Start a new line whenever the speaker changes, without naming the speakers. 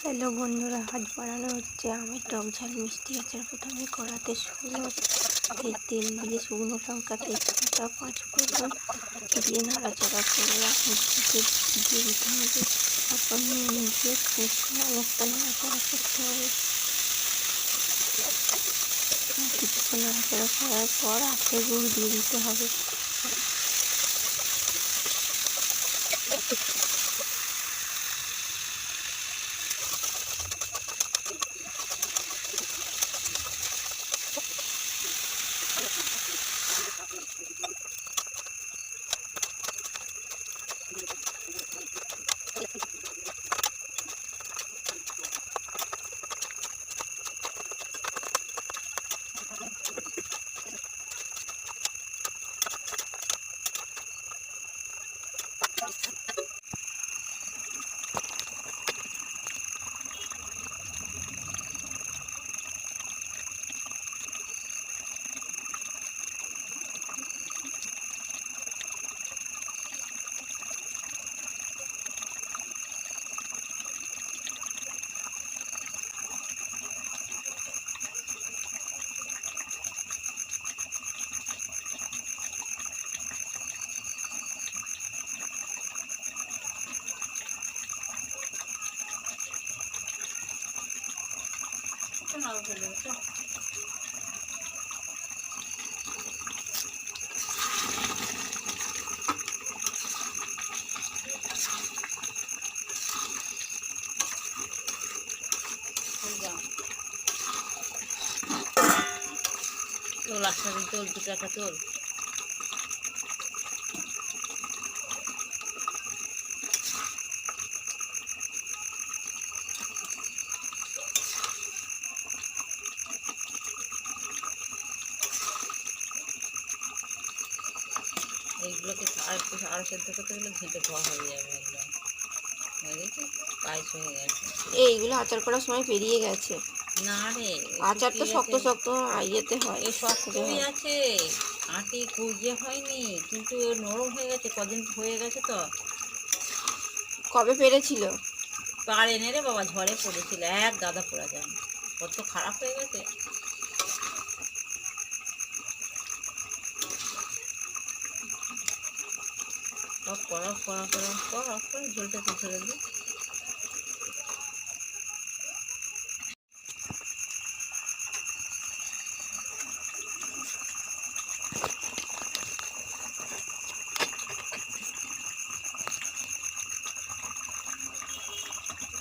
Hello বন্ধুরা, আজ বানানো হচ্ছে আমের টক ঝাল মিষ্টি আচার। প্রথমে কড়াতে তেল দিয়ে শুকনো লঙ্কা, তেজপাতা, পাঁচফোড়ন দিয়ে নাড়াচাড়া করে মিষ্টিতে দিয়ে দিতে হবে। তারপর নুন দিয়ে অনেকটা নাড়াচাড়া করতে হবে। কিছুক্ষণ নাড়াচাড়া করার পর আখের গুড় দিয়ে দিতে হবে।
তোল একসাথে, তোল দুটো একটা তোল। এইগুলোকে আরো সেদ্ধ করতে গেলে ঘেঁটে খাওয়া হয়ে যাবে। একদম হয়ে গেছে, পায়েস হয়ে গেছে।
এইগুলো আচার করার সময় পেরিয়ে গেছে।
না রে,
আচার তো শক্ত শক্ত ইয়েতে হয়,
এ শক্তই আছে, আটি ইয়ে হয়নি, কিন্তু নরম হয়ে গেছে। কদিন হয়ে গেছে তো।
কবে পেরেছিল?
পার এনে রে বাবা, ঝড়ে পড়েছিল, এক গাদা পোড়া যায়। কত খারাপ হয়ে গেছে। করা ঝোলটা তুলতে দিই।